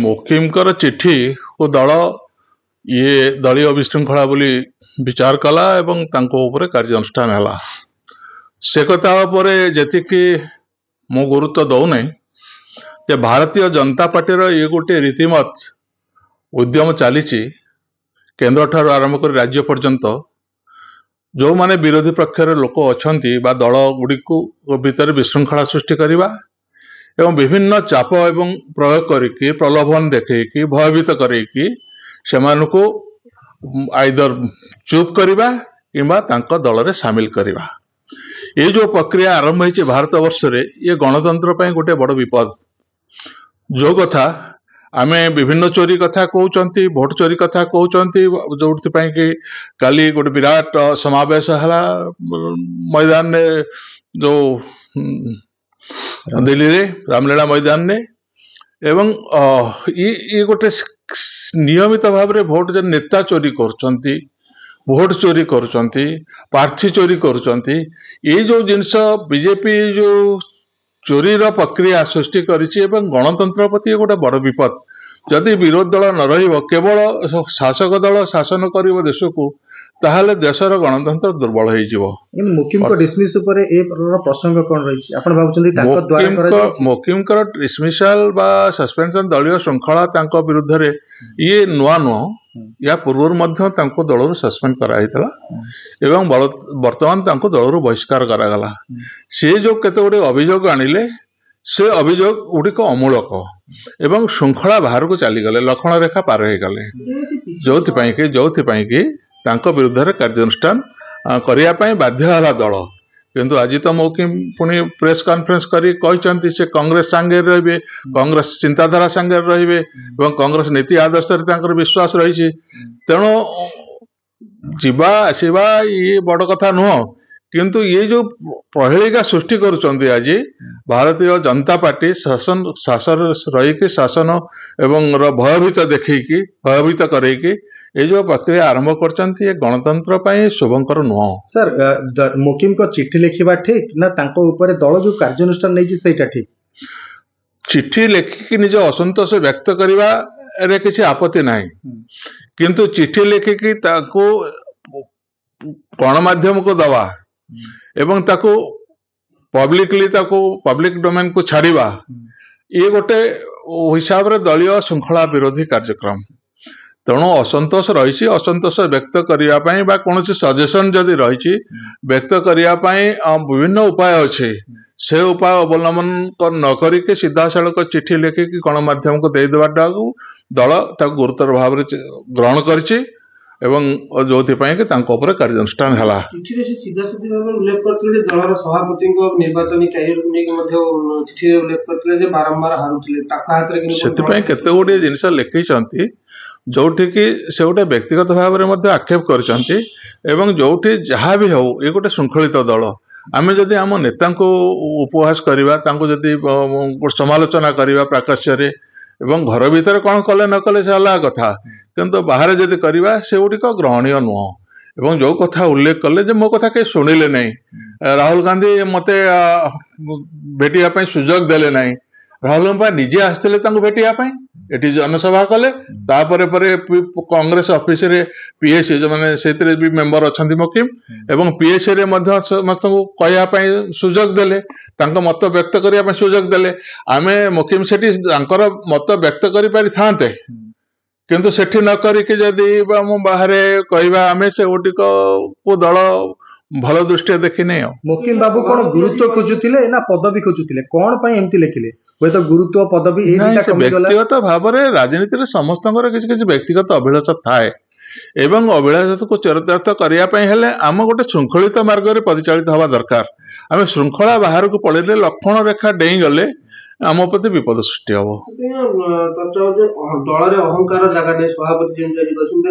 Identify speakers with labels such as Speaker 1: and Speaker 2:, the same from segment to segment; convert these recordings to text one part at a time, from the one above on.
Speaker 1: मुकिमकर चिठी को दल ये दलीय विशृंखला बोली विचार कला एवं तांको उपरे कार्यानुष्ठान है से कथा जी मु गुरुत्व दौना जे भारतीय जनता पार्टी ये गोटे रीतिमत उद्यम चली केन्द्र ठार आरंभ कर राज्य पर्यंत जो माने विरोधी पक्षर लोक अच्छा दल गुड़िक भितर विशृंखला सृष्टि करवा एवं विभिन्न चाप एवं प्रयोग करके प्रलोभन देखी भयभीत करके को आइदर चुप करवा कि दल में सामिल करवा ये जो प्रक्रिया आरंभ होती भारत वर्ष रे ये गणतंत्र पर गोटे बड़ विपद जो कथा आमे विभिन्न चोरी कथा कहते भोट चोरी कथा कहते जो कि काली गोटे विराट समावेश है मैदान ने जो दिल्ली रे रामलीला मैदान ने एवं ये गोटे नियमित भाव में भोट जो नेता चोरी करछंती भोट चोरी करछंती प्रार्थी चोरी करछंती ये जो जिनस बीजेपी जो चोरी प्रक्रिया सृष्टि करिछि एवं गणतंत्र प्रति गोटे बड़ विपद जदि विरोध दल न रहिबो केवल शासक दल शासन करिबो देश को ताहले देशर गणतंत्र दुर्बल होई जिवो।
Speaker 2: मुकिम को डिसमिस ऊपर ए प्रसंग कोन रहिछि आपण भाबुछन्ती ताको द्वारा करा जाय
Speaker 1: मुकिम कर डिसमिसल बा सस्पेंशन दलीय श्रृंखला तांको विरुद्ध रे ये नुआ या पूर्व मध्य तांको दलरु सस्पेंड करा हितला एवं वर्तमान तांको दलरु बहिष्कार करा गला से जो केते गोटे अभियोग आनिले से अभियोग गुड़िक अमूलक एवं श्रृंखला बाहर को चली गले लक्षण रेखा पार हो गले जो विरुद्ध कार्यानुष्ठान करने बाध्य है दल किंतु आज तो मौकिम पुणी प्रेस कॉन्फ्रेंस करी से कांग्रेस सांगे रे कांग्रेस चिंताधारा सांगे रे कांग्रेस नीति आदर्श विश्वास रही तेणु जीवा आसवा ये बड़ कथा नुह किंतु ये जो प्रहेलिका सृष्टि करुचंदी आज भारतीय जनता पार्टी शासन रही शासन एवं भयभीत देखी भयभीत करैकी ये जो प्रक्रिया आरंभ कर गणतंत्र पर शुभंकर नुह।
Speaker 2: सर मुकिम को चिट्ठी लिखा ठीक ना तांको ऊपर दल जो कार्यानुष्ठान नहीं सेटा ठीक
Speaker 1: चिट्ठी लिखिकी निज असंतोष व्यक्त करने किसी आपत्ति ना किंतु चिट्ठी लिखिकी गणमाध्यम को दवा एवं ताको पब्लिकली ताको पब्लिक डोमेन को छाड़वा ये गोटे हिसाब रे दलीय श्रृंखला विरोधी कार्यक्रम तेणु असंतोष रही असंतोष व्यक्त करने कौन सजेसन जदि रही व्यक्त करने विभिन्न उपाय अच्छे से उपाय अवलंबन न करके सीधा सड़क चिट्ठी लिखिकी गणमाध्यम को देदेवाटा दल गुरुतर भाव में ग्रहण कर एवं जो कार्यानुष्ठान है केते गुड़े जिनस लिखी जो से गोटे व्यक्तिगत भाव में आक्षेप कर जहाँ भी हो ये गोटे श्रृंखलित दल आम जदि आम नेता को उपहास करवा जदि समालोचना करवा प्राकश्य एवं घर भीतर कौन कले न कले से अलग कथा किंतु बाहर जदि करवा से गुड़िक ग्रहणीय नुह एवं जो कथा उल्लेख कले जे मो कथा कहीं शुणिले नहीं राहुल गांधी मते भेटिया सुजोग देले नहीं राहुल गांधी निजे आसते भेटिया एटी जनसभा कले कांग्रेस ऑफिस रे पीएससी जो माने सेतरे भी मेंबर अछंती मुकिम एवं पीएससी रे मध्य समस्त को कहया पई सुजोग देले मत व्यक्त करने सुजोग देले आमे मुकिम सेठी मत व्यक्त करि पारि थांते किंतु सेठी न करिके जदि बाहर कहवा आमे से गोटिक को दल भल दृष्टि देखी नहीं
Speaker 2: मुकिम बाबू कौन गुरुत्व खोजुतिले ना पदवी खोजुतिले कौन पई एमती लिखिले वे तो गुरुत्व पदवी
Speaker 1: व्यक्तिगत भाव में राजनीति में समस्त किसी व्यक्तिगत अभिलाषा थाए एवं अभिलाषा को चरितार्थ करने आम गोटे श्रृंखलित मार्ग में परिचालित हवा दरकार आम श्रृंखला बाहर को पड़े लक्षण रेखा डेई गले आम प्रति विपद सृष्टि हम
Speaker 2: दल अहंकार जगह नहीं सभापति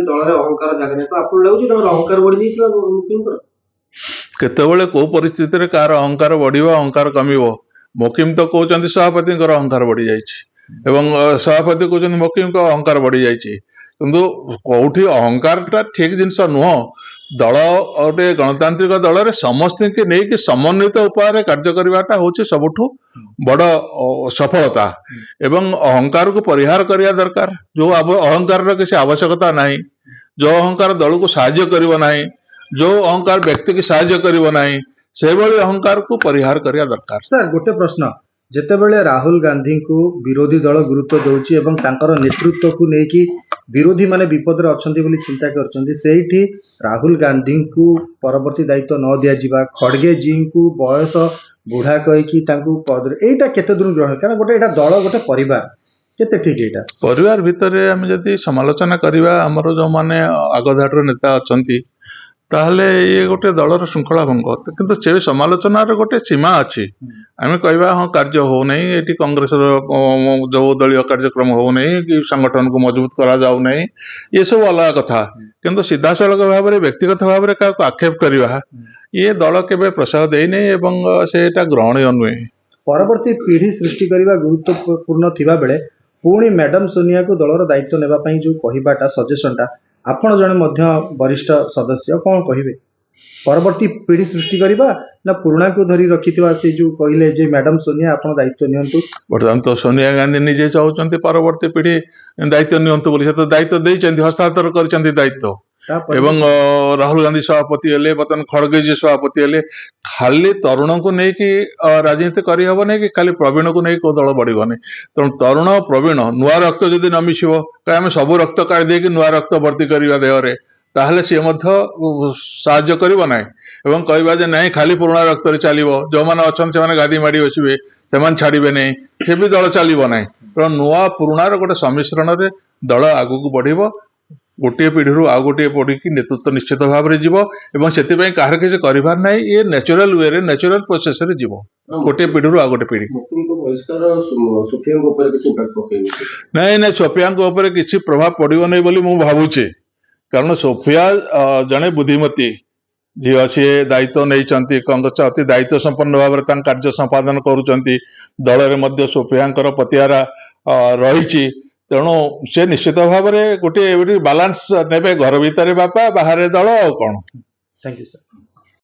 Speaker 2: दल अहंकार जगह नहीं तो आपको लगुच अहंकार बढ़ी
Speaker 1: केतबेले को परिस्थिति कार अहंकार बढ़िबो अहंकार कमिबो मुकिम तो कहते सभापति अहंकार बढ़ी जाइए सभापति कहते मुकिम अहंकार बढ़ी जाइए किंतु कौटी अहंकार टा ठीक जिनस नुह ଦଳ ଗୋଟେ ଗଣତାନ୍ତ୍ରିକ ଦଳରେ ସମସ୍ତଙ୍କୁ ନେଇକି ସମନ୍ୱିତ ଉପାୟରେ କାର୍ଯ୍ୟ କରିବାଟା ହଉଛି ସବୁଠୁ ବଡ ସଫଳତା ଏବଂ ଅହଙ୍କାରକୁ ପରିହାର କରିବା ଦରକାର। ଯୋଉ ଅହଙ୍କାରର କିଛି ଆବଶ୍ୟକତା ନାହିଁ, ଯୋଉ ଅହଙ୍କାର ଦଳକୁ ସାହାଯ୍ୟ କରିବ ନାହିଁ, ଯୋଉ ଅହଙ୍କାର ବ୍ୟକ୍ତିକି ସାହାଯ୍ୟ କରିବ ନାହିଁ, ସେଭଳି ଅହଙ୍କାରକୁ ପରିହାର କରିବା ଦରକାର।
Speaker 3: ସାର୍ ଗୋଟେ ପ୍ରଶ୍ନ, ଯେତେବେଳେ ରାହୁଲ ଗାନ୍ଧୀଙ୍କୁ ବିରୋଧୀ ଦଳ ଗୁରୁତ୍ୱ ଦେଉଛି ଏବଂ ତାଙ୍କର ନେତୃତ୍ୱକୁ ନେଇକି ବିରୋଧୀ ମାନେ ବିପଦରେ ଅଛନ୍ତି ବୋଲି ଚିନ୍ତା କରୁଛନ୍ତି, ସେଇଠି ରାହୁଲ ଗାନ୍ଧୀଙ୍କୁ ପରବର୍ତ୍ତୀ ଦାୟିତ୍ୱ ନ ଦିଆଯିବା, ଖଡଗେ ଜୀଙ୍କୁ ବୟସ ବୁଢା କହିକି ତାଙ୍କୁ ପଦରେ, ଏଇଟା କେତେ ଦୂର ଗ୍ରହଣ? କାରଣ ଗୋଟେ ଏଇଟା ଦଳ ଗୋଟେ ପରିବାର, କେତେ ଠିକ ଏଇଟା?
Speaker 1: ପରିବାର ଭିତରେ ଆମେ ଯଦି ସମାଲୋଚନା କରିବା ଆମର ଯୋଉମାନେ ଆଗ ଧାଡ଼ିର ନେତା ଅଛନ୍ତି, ତାହେଲେ ଇଏ ଗୋଟେ ଦଳର ଶୃଙ୍ଖଳା ଭଙ୍ଗ। କିନ୍ତୁ ସେ ସମାଲୋଚନାର ଗୋଟେ ସୀମା ଅଛି। ଆମେ କହିବା ହଁ କାର୍ଯ୍ୟ ହଉନାହିଁ, ଏଠି କଂଗ୍ରେସର ଯୋଉ ଦଳୀୟ କାର୍ଯ୍ୟକ୍ରମ ହଉନାହିଁ କି ସଂଗଠନକୁ ମଜବୁତ କରାଯାଉନାହିଁ, ଏସବୁ ଅଲଗା କଥା। କିନ୍ତୁ ସିଧାସଳଖ ଭାବରେ ବ୍ୟକ୍ତିଗତ ଭାବରେ କାହାକୁ ଆକ୍ଷେପ କରିବା, ଇଏ ଦଳ କେବେ ପ୍ରଶ୍ରୟ ଦେଇନାହିଁ ଏବଂ ସେଇଟା ଗ୍ରହଣୀୟ ନୁହେଁ।
Speaker 3: ପରବର୍ତ୍ତୀ ପିଢି ସୃଷ୍ଟି କରିବା ଗୁରୁତ୍ୱପୂର୍ଣ୍ଣ ଥିବା ବେଳେ ପୁଣି ମ୍ୟାଡାମ ସୋନିଆକୁ ଦଳର ଦାୟିତ୍ୱ ନେବା ପାଇଁ ଯୋଉ କହିବାଟା, ସଜେସନଟା, ଆପଣ ଜଣେ ମଧ୍ୟ ବରିଷ୍ଠ ସଦସ୍ୟ, କଣ କହିବେ? ପରବର୍ତ୍ତୀ ପିଢି ସୃଷ୍ଟି କରିବା ନା ପୁରୁଣାକୁ ଧରି ରଖିଥିବା, ସେ ଯୋଉ କହିଲେ ଯେ ମ୍ୟାଡାମ ସୋନିଆ ଆପଣ ଦାୟିତ୍ୱ ନିଅନ୍ତୁ?
Speaker 1: ବର୍ତ୍ତମାନ ତ ସୋନିଆ ଗାନ୍ଧୀ ନିଜେ ଚାହୁଁଛନ୍ତି ପରବର୍ତ୍ତୀ ପିଢି ଦାୟିତ୍ୱ ନିଅନ୍ତୁ ବୋଲି, ସେ ତ ଦାୟିତ୍ୱ ଦେଇଛନ୍ତି, ହସ୍ତାନ୍ତର କରିଛନ୍ତି ଦାୟିତ୍ୱ।
Speaker 3: ତାପରେ
Speaker 1: ଏବଂ ରାହୁଲ ଗାନ୍ଧୀ ସଭାପତି ହେଲେ, ବର୍ତ୍ତମାନ ଖଡଗେଜୀ ସଭାପତି ହେଲେ। ଖାଲି ତରୁଣକୁ ନେଇକି ରାଜନୀତି କରିହବନି କି ଖାଲି ପ୍ରବୀଣକୁ ନେଇ କୋଉ ଦଳ ବଢିବନି। ତେଣୁ ତରୁଣ ପ୍ରବୀଣ ନୂଆ ରକ୍ତ ଯଦି ନ ମିଶିବ, ଆମେ ସବୁ ରକ୍ତ କାଢି ଦେଇକି ନୂଆ ରକ୍ତ ଭର୍ତ୍ତି କରିବା ଦେହରେ, ତାହେଲେ ସିଏ ମଧ୍ୟ ସାହାଯ୍ୟ କରିବ ନାହିଁ। ଏବଂ କହିବା ଯେ ନାଇଁ ଖାଲି ପୁରୁଣା ରକ୍ତରେ ଚାଲିବ, ଯୋଉମାନେ ଅଛନ୍ତି ସେମାନେ ଗାଦି ମାଡି ବସିବେ, ସେମାନେ ଛାଡିବେ ନାହିଁ, ସେ ବି ଦଳ ଚାଲିବ ନାହିଁ। ତେଣୁ ନୂଆ ପୁରୁଣାର ଗୋଟେ ସମ୍ମିଶ୍ରଣରେ ଦଳ ଆଗକୁ ବଢିବ। ଗୋଟିଏ ପିଢିରୁ ଆଉ ଗୋଟିଏ ପିଢିକି ନେତୃତ୍ୱ ନିଶ୍ଚିତ ଭାବରେ ଯିବ ଏବଂ ସେଥିପାଇଁ କାହାର କିଛି କରିବାର ନାହିଁ। ଇଏ ନ୍ୟାଚୁରାଲ ୱେରେ, ନ୍ୟାଚୁରାଲ ପ୍ରୋସେସରେ ଯିବ, ଗୋଟିଏ ପିଢିରୁ ଆଉ ଗୋଟେ ପିଢି। ନାଇଁ, ସୋଫିଆଙ୍କ ଉପରେ କିଛି ପ୍ରଭାବ ପଡିବ ନାହିଁ ବୋଲି ମୁଁ ଭାବୁଛି। କାରଣ ସୋଫିଆ ଜଣେ ବୁଦ୍ଧିମତୀ ଝିଅ, ସିଏ ଦାୟିତ୍ୱ ନେଇଛନ୍ତି, କଂଗ୍ରେସ ଅତି ଦାୟିତ୍ୱ ସମ୍ପନ୍ନ ଭାବରେ ତାଙ୍କ କାର୍ଯ୍ୟ ସମ୍ପାଦନ କରୁଛନ୍ତି। ଦଳରେ ମଧ୍ୟ ସୋଫିଆଙ୍କର ପତିଆରା ରହିଛି। ତେଣୁ ସେ ନିଶ୍ଚିତ ଭାବରେ ଗୋଟିଏ ବାଲାନ୍ସ ନେବେ, ଘର ଭିତରେ ବାପା, ବାହାରେ ଦଳ, ଆଉ କଣ।
Speaker 3: Thank you sir.